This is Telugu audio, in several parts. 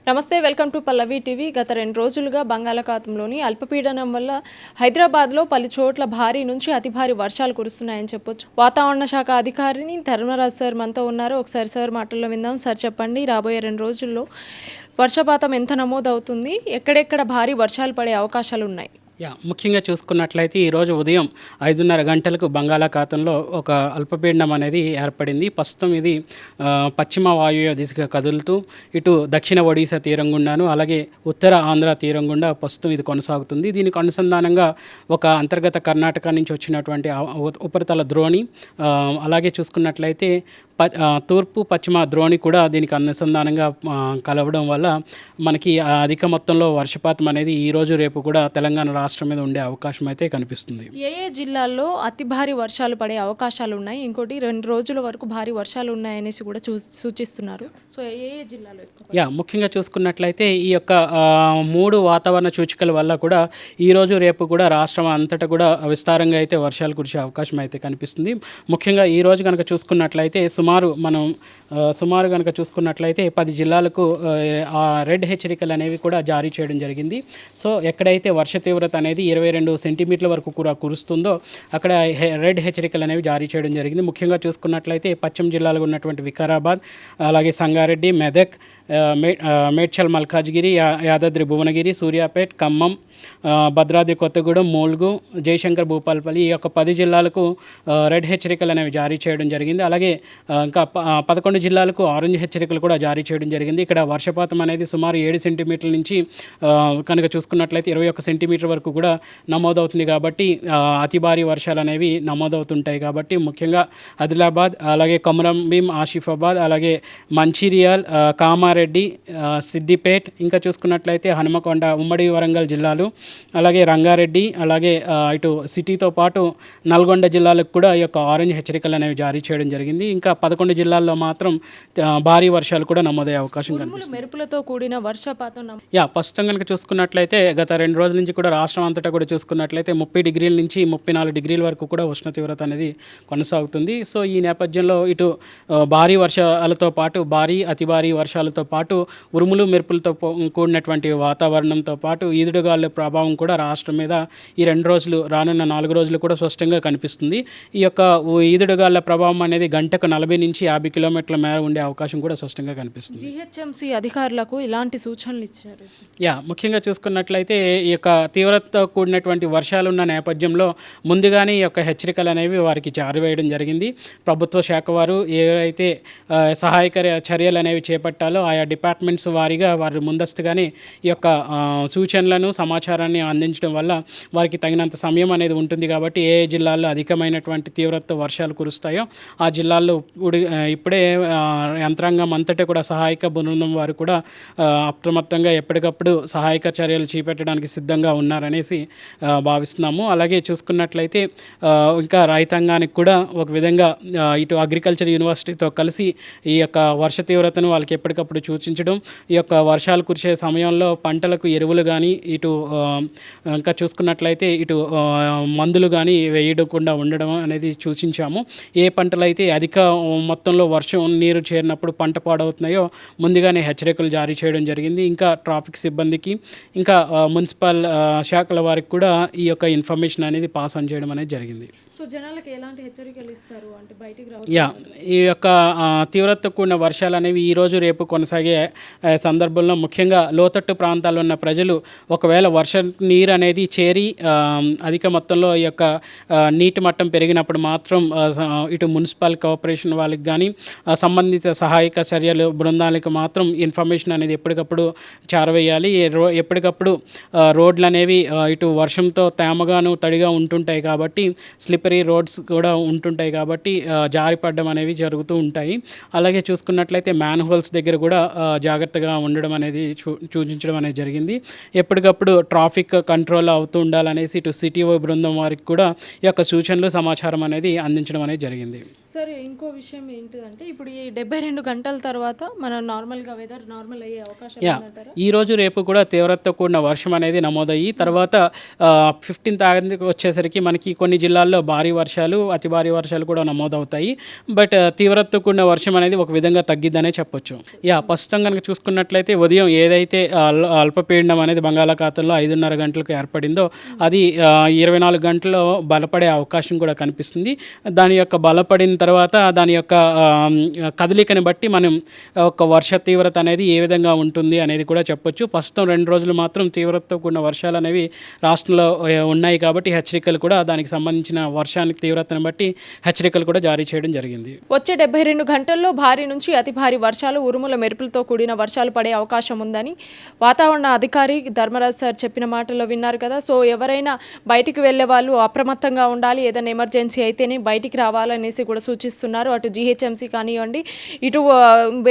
నమస్తే, వెల్కమ్ టు పల్లవి టీవీ. గత 2 రోజులుగా బంగాళాఖాతంలోని అల్పపీడనం వల్ల హైదరాబాద్లో పలు చోట్ల భారీ నుంచి అతి భారీ వర్షాలు కురుస్తున్నాయని చెప్పొచ్చు. వాతావరణ శాఖ అధికారిని ధర్మరాజ్ సార్ మనతో ఉన్నారు. ఒకసారి సార్ మాటల్లో విందాం. సార్ చెప్పండి, రాబోయే 2 రోజుల్లో వర్షపాతం ఎంత నమోదవుతుంది, ఎక్కడెక్కడ భారీ వర్షాలు పడే అవకాశాలు ఉన్నాయి? ముఖ్యంగా చూసుకున్నట్లయితే ఈరోజు ఉదయం 5:30 గంటలకు బంగాళాఖాతంలో ఒక అల్పపీడనం అనేది ఏర్పడింది. ప్రస్తుతం ఇది పశ్చిమ వాయువ్య దిశగా కదులుతూ ఇటు దక్షిణ ఒడిశా తీరం గుండాను అలాగే ఉత్తర ఆంధ్ర తీరం గుండా ప్రస్తుతం ఇది కొనసాగుతుంది. దీనికి అనుసంధానంగా ఒక అంతర్గత కర్ణాటక నుంచి వచ్చినటువంటి ఉపరితల ద్రోణి, అలాగే చూసుకున్నట్లయితే తూర్పు పశ్చిమ ద్రోణి కూడా దీనికి అనుసంధానంగా కలవడం వల్ల మనకి అధిక మొత్తంలో వర్షపాతం అనేది ఈరోజు రేపు కూడా తెలంగాణ రాష్ట్రం మీద ఉండే అవకాశం అయితే కనిపిస్తుంది. ఏ జిల్లాల్లో అతి భారీ వర్షాలు పడే అవకాశాలు ఉన్నాయి, ఇంకోటి 2 రోజుల వరకు భారీ వర్షాలు ఉన్నాయనేసి కూడా సూచిస్తున్నారు. సో ఏ జిల్లాలో? ముఖ్యంగా చూసుకున్నట్లయితే ఈ యొక్క 3 వాతావరణ సూచికల వల్ల కూడా ఈరోజు రేపు కూడా రాష్ట్రం అంతటా కూడా విస్తారంగా అయితే వర్షాలు కురిసే అవకాశం అయితే కనిపిస్తుంది. ముఖ్యంగా ఈరోజు కనుక చూసుకున్నట్లయితే సుమారు కనుక చూసుకున్నట్లయితే 10 జిల్లాలకు రెడ్ హెచ్చరికలు అనేవి కూడా జారీ చేయడం జరిగింది. సో ఎక్కడైతే వర్ష తీవ్రత అనేది 22 సెంటీమీటర్ల వరకు కూడా కురుస్తుందో అక్కడ రెడ్ హెచ్చరికలు అనేవి జారీ చేయడం జరిగింది. ముఖ్యంగా చూసుకున్నట్లయితే పశ్చిమ జిల్లాలో ఉన్నటువంటి వికారాబాద్, అలాగే సంగారెడ్డి, మెదక్, మేడ్చల్ మల్కాజ్గిరి, యాదాద్రి భువనగిరి, సూర్యాపేట్, ఖమ్మం, భద్రాద్రి కొత్తగూడెం, ములుగు, జయశంకర్ భూపాలపల్లి, ఈ యొక్క 10 జిల్లాలకు రెడ్ హెచ్చరికలు అనేవి జారీ చేయడం జరిగింది. అలాగే ఇంకా 11 జిల్లాలకు ఆరెంజ్ హెచ్చరికలు కూడా జారీ చేయడం జరిగింది. ఇక్కడ వర్షపాతం అనేది సుమారు 7 సెంటీమీటర్ల నుంచి కనుక చూసుకున్నట్లయితే 21 సెంటీమీటర్ వరకు కూడా నమోదవుతుంది. కాబట్టి అతి భారీ వర్షాలు అనేవి నమోదవుతుంటాయి. కాబట్టి ముఖ్యంగా ఆదిలాబాద్, అలాగే కొమరంభీం, ఆసిఫాబాద్, అలాగే మంచిర్యాల్, కామారెడ్డి, సిద్దిపేట్, ఇంకా చూసుకున్నట్లయితే హనుమకొండ, ఉమ్మడి వరంగల్ జిల్లాలు, అలాగే రంగారెడ్డి, అలాగే ఇటు సిటీతో పాటు నల్గొండ జిల్లాలకు కూడా ఈ యొక్క ఆరెంజ్ హెచ్చరికలు అనేవి జారీ చేయడం జరిగింది. ఇంకా 11 జిల్లాల్లో మాత్రం భారీ వర్షాలు కూడా నమోదయ్యే అవకాశం కనిపిస్తుంది. మెరుపులతో కూడిన వర్షపాతం ప్రస్తుతం కనుక చూసుకున్నట్లయితే గత 2 రోజుల నుంచి కూడా రాష్ట్రం అంతటా కూడా చూసుకున్నట్లయితే 30 డిగ్రీల నుంచి 34 డిగ్రీల వరకు కూడా ఉష్ణ తీవ్రత అనేది కొనసాగుతుంది. సో ఈ నేపథ్యంలో ఇటు భారీ వర్షాలతో పాటు అతి భారీ వర్షాలతో పాటు ఉరుములు మెరుపులతో కూడినటువంటి వాతావరణంతో పాటు ఈదుడుగాలుల ప్రభావం కూడా రాష్ట్రం మీద ఈ 2 రోజులు, రానున్న 4 రోజులు కూడా స్పష్టంగా కనిపిస్తుంది. ఈ యొక్క ఈదుడుగాలుల ప్రభావం అనేది గంటకు 40 నుంచి 50 కిలోమీటర్ల మేర ఉండే అవకాశం కూడా స్పష్టంగా కనిపిస్తుంది. జీహెచ్ఎంసీ అధికారులకు ఇలాంటి సూచనలు ఇచ్చారు. ముఖ్యంగా చూసుకున్నట్లయితే ఈ యొక్క తీవ్రతతో కూడినటువంటి వర్షాలు ఉన్న నేపథ్యంలో ముందుగానే ఈ యొక్క హెచ్చరికలు అనేవి వారికి జారివేయడం జరిగింది. ప్రభుత్వ శాఖ వారు ఏవైతే సహాయక చర్యలు అనేవి చేపట్టాలో ఆయా డిపార్ట్మెంట్స్ వారీగా వారు ముందస్తుగానే ఈ యొక్క సూచనలను, సమాచారాన్ని అందించడం వల్ల వారికి తగినంత సమయం అనేది ఉంటుంది. కాబట్టి ఏ జిల్లాల్లో అధికమైనటువంటి తీవ్రత వర్షాలు కురుస్తాయో ఆ జిల్లాల్లో ఇప్పుడే యంత్రాంగం అంతటా కూడా సహాయక బృందం వారు కూడా అప్రమత్తంగా ఎప్పటికప్పుడు సహాయక చర్యలు చేపట్టడానికి సిద్ధంగా ఉన్నారనేసి భావిస్తున్నాము. అలాగే చూసుకున్నట్లయితే ఇంకా రైతాంగానికి కూడా ఒక విధంగా ఇటు అగ్రికల్చర్ యూనివర్సిటీతో కలిసి ఈ యొక్క వర్ష తీవ్రతను వాళ్ళకి ఎప్పటికప్పుడు సూచించడం, ఈ యొక్క వర్షాలు కురిసే సమయంలో పంటలకు ఎరువులు కానీ ఇటు ఇంకా చూసుకున్నట్లయితే ఇటు మందులు కానీ వేయకుండా ఉండడం అనేది సూచించాము. ఏ పంటలు అయితే అధిక మొత్తంలో వర్షం నీరు చేరినప్పుడు పంట పాడవుతున్నాయో ముందుగానే హెచ్చరికలు జారీ చేయడం జరిగింది. ఇంకా ట్రాఫిక్ సిబ్బందికి, ఇంకా మున్సిపల్ శాఖల వారికి కూడా ఈ యొక్క ఇన్ఫర్మేషన్ అనేది పాస్ ఆన్ చేయడం అనేది జరిగింది. సో జనాలకు ఎలాంటి హెచ్చరికలు ఇస్తారు అంటే బయటికి ఈ యొక్క తీవ్రతతో కూడిన వర్షాలు అనేవి ఈరోజు రేపు కొనసాగే సందర్భంలో ముఖ్యంగా లోతట్టు ప్రాంతాల్లో ఉన్న ప్రజలు ఒకవేళ వర్ష నీరు అనేది చేరి అధిక మొత్తంలో ఈ యొక్క నీటి మట్టం పెరిగినప్పుడు మాత్రం ఇటు మున్సిపల్ కార్పొరేషన్ వాళ్ళకి కానీ సంబంధిత సహాయక చర్యలు బృందాలకు మాత్రం ఇన్ఫర్మేషన్ అనేది ఎప్పటికప్పుడు చేరవేయాలి. ఎప్పటికప్పుడు రోడ్లు అనేవి ఇటు వర్షంతో తేమగాను తడిగా ఉంటుంటాయి కాబట్టి స్లిప్పరీ రోడ్స్ కూడా ఉంటుంటాయి కాబట్టి జారిపడడం అనేవి జరుగుతూ ఉంటాయి. అలాగే చూసుకున్నట్లయితే మ్యాన్ హోల్స్ దగ్గర కూడా జాగ్రత్తగా ఉండడం అనేది సూచించడం అనేది జరిగింది. ఎప్పటికప్పుడు ట్రాఫిక్ కంట్రోల్ అవుతూ ఉండాలనేసి ఇటు సిటీ బృందం వారికి కూడా ఈ యొక్క సూచనలు, సమాచారం అనేది అందించడం అనేది జరిగింది. సరే, ఇంకో విషయం విషయం ఏంటిదంటే ఇప్పుడు ఈ 72 గంటల తర్వాత మనం నార్మల్గా వెదర్ నార్మల్ అయ్యే అవకాశం యా ఉందంటారా? ఈ రోజు రేపు కూడా తీవ్రతతో కూడిన వర్షం అనేది నమోదయ్యి తర్వాత 15th ఆగస్టుకి వచ్చేసరికి మనకి కొన్ని జిల్లాల్లో భారీ వర్షాలు అతి భారీ వర్షాలు కూడా నమోదవుతాయి. బట్ తీవ్రతతో కూడిన వర్షం అనేది ఒక విధంగా తగ్గిద్దనే చెప్పొచ్చు. ప్రస్తుతం కనుక చూసుకున్నట్లయితే ఉదయం ఏదైతే అల్పపీడనం అనేది బంగాళాఖాతంలో 5:30 గంటలకు ఏర్పడిందో అది 24 గంటల్లో బలపడే అవకాశం కూడా కనిపిస్తుంది. దాని యొక్క బలపడిన తర్వాత దాని యొక్క కదలికని బట్టి మనం ఒక వర్ష తీవ్రత అనేది ఏ విధంగా ఉంటుంది అనేది కూడా చెప్పొచ్చు. ప్రస్తుతం 2 రోజులు మాత్రం తీవ్రతతో కూడిన వర్షాలు అనేవి రాష్ట్రంలో ఉన్నాయి కాబట్టి హెచ్చరికలు కూడా దానికి సంబంధించిన వర్షానికి తీవ్రతను బట్టి హెచ్చరికలు కూడా జారీ చేయడం జరిగింది. వచ్చే 72 గంటల్లో భారీ నుంచి అతి భారీ వర్షాలు ఉరుముల మెరుపులతో కూడిన వర్షాలు పడే అవకాశం ఉందని వాతావరణ అధికారి ధర్మరాజ్ సార్ చెప్పిన మాటల్లో విన్నారు కదా. సో ఎవరైనా బయటికి వెళ్ళే వాళ్ళు అప్రమత్తంగా ఉండాలి. ఏదైనా ఎమర్జెన్సీ అయితేనే బయటికి రావాలనేసి కూడా సూచిస్తున్నారు. అటు జీహెచ్ఎంసీ కానివ్వండి, ఇటు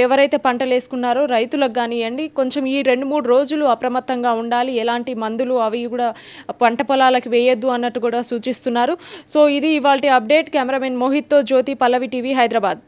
ఎవరైతే పంటలు వేసుకున్నారో రైతులకు కానివ్వండి, కొంచెం ఈ 2-3 రోజులు అప్రమత్తంగా ఉండాలి. ఎలాంటి మందులు అవి కూడా పంట పొలాలకు వేయొద్దు అన్నట్టు కూడా సూచిస్తున్నారు. సో ఇది ఇవాల్టి అప్డేట్. కెమెరామెన్ మోహిత్తో జ్యోతి, పల్లవి టీవీ, హైదరాబాద్.